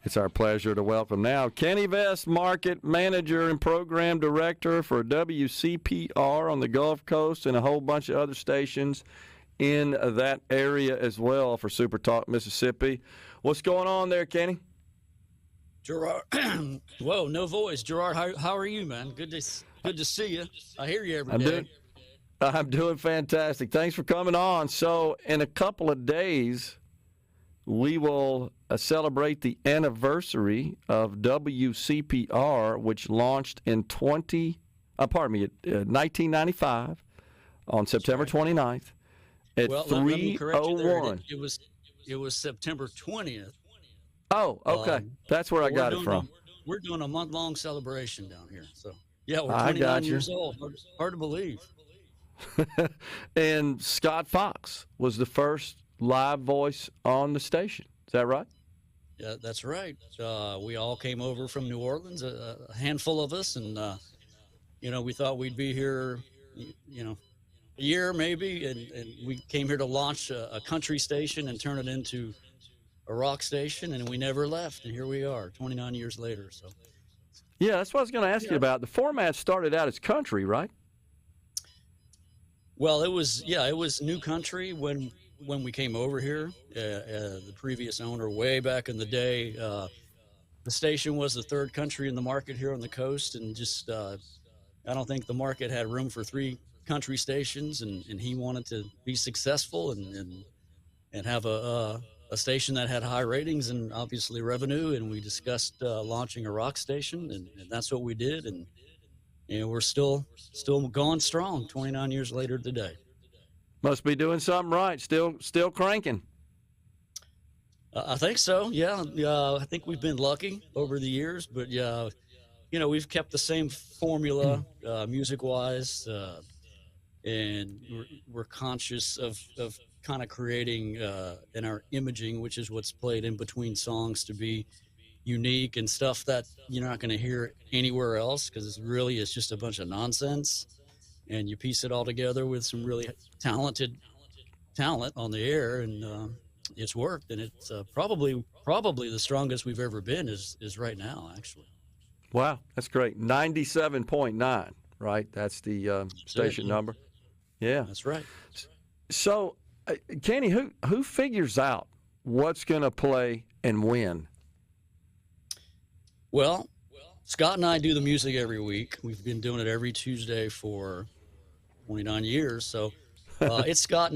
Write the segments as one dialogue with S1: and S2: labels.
S1: It's our pleasure to welcome now Kenny Vest, Market Manager and Program Director for WCPR on the Gulf Coast and a whole bunch of other stations in that area as well for SuperTalk Mississippi. What's going on there, Kenny?
S2: Gerard, whoa, no voice. Gerard, how are you, man? Good to see you. I hear you every day.
S1: I'm doing fantastic. Thanks for coming on. So in a couple of days, we will celebrate the anniversary of WCPR, which launched in 1995 on September 29th at 3:01.
S2: It was September 20th.
S1: Oh, okay. That's where I got it from.
S2: We're doing a month-long celebration down here. So, yeah, we're 29 years old. Hard to believe.
S1: And Scott Fox was the first live voice on the station. Is that right?
S2: Yeah, that's right. We all came over from New Orleans, a handful of us, and we thought we'd be here, a year maybe, and we came here to launch a country station and turn it into a rock station, and we never left, and here we are 29 years later. So
S1: yeah, that's what I was going to ask you about. The format started out as country, right?
S2: Well, it was new country when we came over here. The previous owner, way back in the day, the station was the third country in the market here on the coast, and just I don't think the market had room for three country stations, and he wanted to be successful and have a station that had high ratings and obviously revenue, and we discussed launching a rock station, and that's what we did, and we're still going strong 29 years later today.
S1: Must be doing something right. Still cranking.
S2: I think so. Yeah. I think we've been lucky over the years, but we've kept the same formula music-wise, and we're conscious of kind of creating in our imaging, which is what's played in between songs, to be unique and stuff that you're not going to hear anywhere else, because it's just a bunch of nonsense, and you piece it all together with some really talent on the air, and it's worked, and it's probably the strongest we've ever been is right now, actually.
S1: Wow, that's great. 97.9, right? That's the station number. Yeah,
S2: that's right.
S1: So Kenny, who figures out what's going to play and when?
S2: Well, Scott and I do the music every week. We've been doing it every Tuesday for 29 years. So it's Scott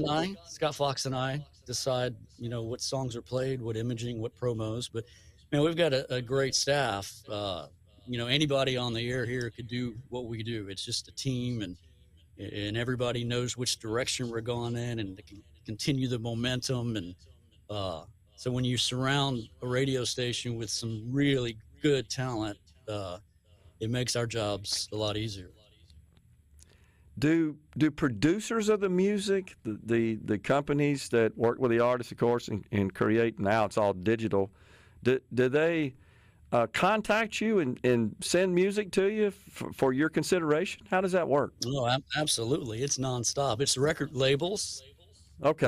S2: Fox and I decide, what songs are played, what imaging, what promos. But, we've got a great staff. Anybody on the air here could do what we do. It's just a team, and everybody knows which direction we're going in, and they can continue the momentum. And so when you surround a radio station with some really good talent, it makes our jobs a lot easier.
S1: Do producers of the music, the companies that work with the artists, of course, and create, now it's all digital, do they contact you and send music to you for your consideration? How does that work?
S2: Oh, absolutely. It's nonstop. It's record labels.
S1: Okay.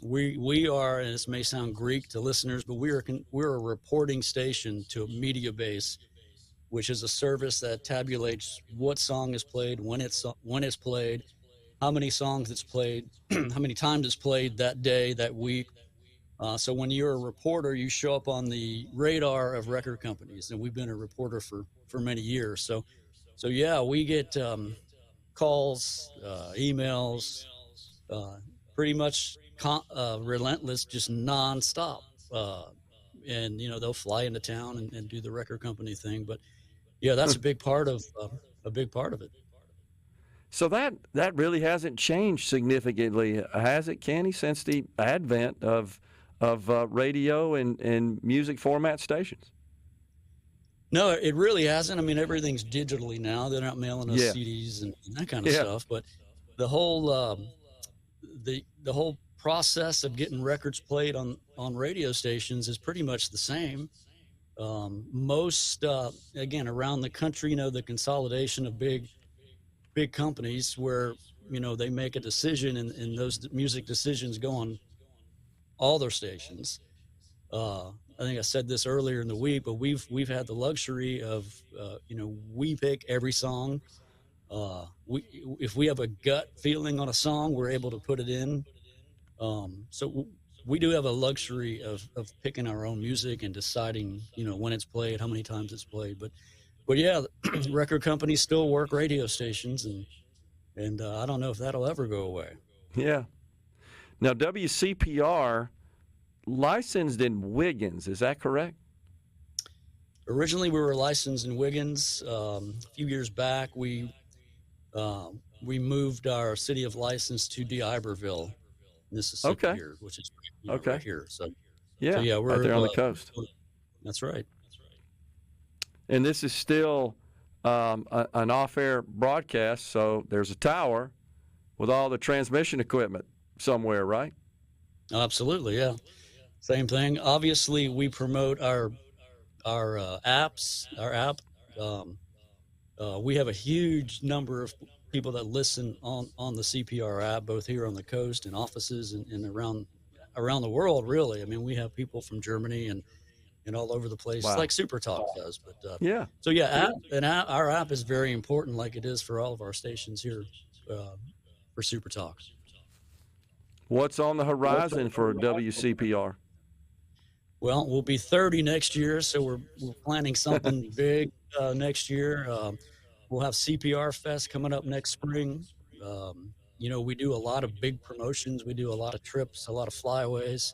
S2: We are, and this may sound Greek to listeners, but we're a reporting station to a media base, which is a service that tabulates what song is played, when it's played, how many songs it's played, how many times it's played that day, that week. So when you're a reporter, you show up on the radar of record companies, and we've been a reporter for many years. So yeah, we get calls, emails, pretty much relentless, just nonstop. And they'll fly into town and do the record company thing. But yeah, that's a big part of it.
S1: So that really hasn't changed significantly, has it, Kenny, since the advent of radio and music format stations?
S2: No, it really hasn't. I mean, everything's digitally now. They're not mailing us CDs and that kind of stuff. But the whole the whole process of getting records played on radio stations is pretty much the same. Most again, around the country, the consolidation of big companies where they make a decision, and those music decisions go on all their stations. I think I said this earlier in the week, but we've had the luxury of, we pick every song. We If we have a gut feeling on a song, we're able to put it in. We do have a luxury of picking our own music and deciding, when it's played, how many times it's played. But yeah, record companies still work radio stations, and I don't know if that'll ever go away.
S1: Yeah. Now, WCPR licensed in Wiggins, is that correct?
S2: Originally, we were licensed in Wiggins. A few years back, we moved our city of license to DeIberville, Mississippi,
S1: Okay.
S2: here, which is
S1: Okay.
S2: right here. So
S1: Yeah,
S2: yeah, we're
S1: right there on the coast.
S2: That's right.
S1: And this is still an off-air broadcast, so there's a tower with all the transmission equipment somewhere, right?
S2: Absolutely, yeah. Same thing. Obviously, we promote our apps, our app. We have a huge number of people that listen on the CPR app, both here on the coast and offices and around the world. Really, I mean, we have people from Germany and all over the place,
S1: Wow.
S2: like SuperTalk does. But
S1: Yeah.
S2: so yeah, our app is very important, like it is for all of our stations here for SuperTalk.
S1: What's on the horizon for WCPR?
S2: Well, we'll be 30 next year, so we're planning something big next year. We'll have CPR Fest coming up next spring. We do a lot of big promotions. We do a lot of trips, a lot of flyaways.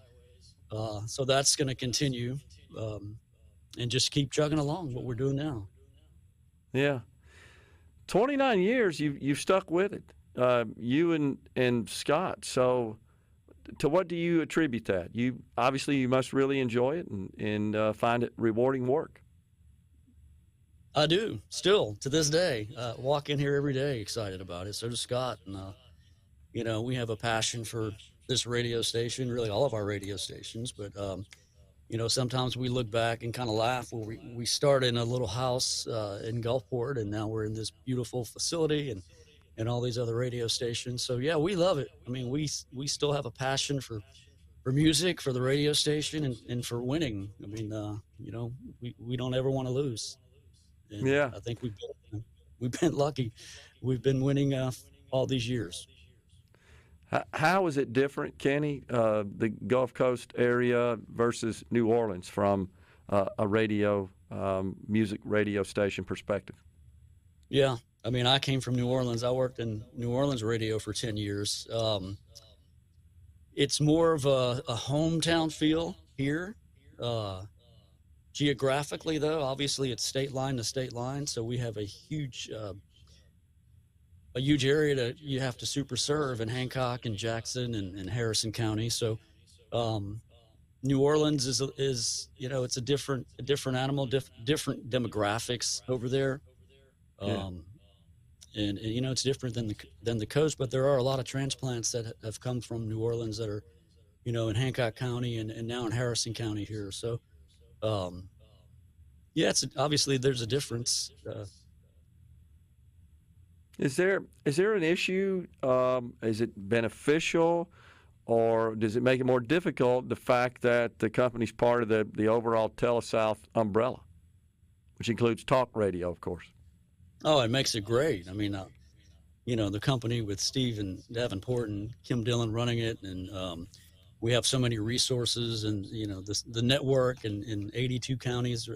S2: So that's going to continue and just keep chugging along what we're doing now.
S1: Yeah. 29 years, you've stuck with it, you and Scott. So to what do you attribute that? You must really enjoy it and find it rewarding work.
S2: I do, still to this day. Walk in here every day excited about it. So does Scott. And we have a passion for this radio station, really all of our radio stations. But sometimes we look back and kind of laugh where we started in a little house in Gulfport, and now we're in this beautiful facility and all these other radio stations. So yeah, we love it. I mean, we still have a passion for music, for the radio station, and for winning. I mean, we don't ever want to lose. And
S1: yeah,
S2: I think we've been lucky. We've been winning all these years.
S1: How is it different, Kenny, the Gulf Coast area versus New Orleans from a music radio station perspective?
S2: Yeah. I mean, I came from New Orleans. I worked in New Orleans radio for 10 years. It's more of a hometown feel here. Geographically, though, obviously it's state line to state line. So we have a huge area that you have to super serve in Hancock and Jackson and Harrison County. So New Orleans is it's a different animal, different demographics over there.
S1: Yeah.
S2: And it's different than the coast, but there are a lot of transplants that have come from New Orleans that are, in Hancock County and now in Harrison County here. So, it's obviously there's a difference.
S1: Is there an issue? Is it beneficial, or does it make it more difficult, the fact that the company's part of the overall TeleSouth umbrella, which includes talk radio, of course?
S2: Oh, it makes it great. I mean, the company with Steve and Davenport and Kim Dillon running it, and we have so many resources, and the network in 82 counties.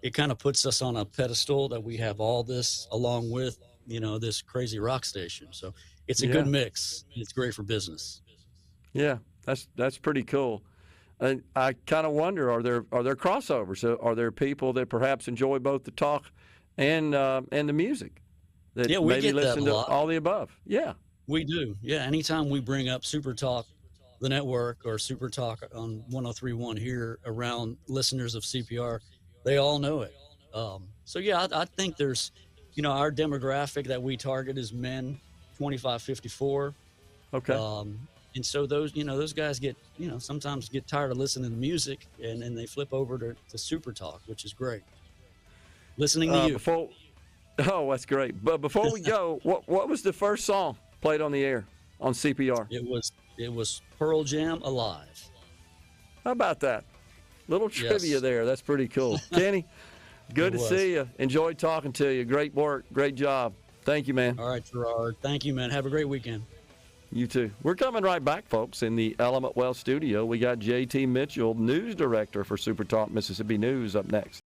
S2: It kind of puts us on a pedestal that we have all this along with this crazy rock station. So it's a good mix. It's great for business.
S1: Yeah, that's pretty cool. And I kind of wonder, are there crossovers? Are there people that perhaps enjoy both the talk and the music that maybe listen to all the above? Yeah,
S2: we do. Yeah, anytime we bring up SuperTalk, the network, or SuperTalk on 103.1 here around listeners of CPR, they all know it. So yeah, I think there's, our demographic that we target is men 25-54.
S1: Okay.
S2: And so those guys get, sometimes get tired of listening to music and they flip over to SuperTalk, which is great. Listening to you.
S1: That's great. But before we go, what was the first song played on the air on CPR?
S2: It was Pearl Jam, Alive.
S1: How about that? Little trivia
S2: Yes.
S1: there. That's pretty cool. Kenny, good
S2: It
S1: to
S2: was.
S1: see you. Enjoyed talking to you. Great work. Great job. Thank you, man.
S2: All right, Gerard. Thank you, man. Have a great weekend.
S1: You too. We're coming right back, folks, in the Element Wealth studio. We got JT Mitchell, news director for SuperTalk Mississippi News, up next.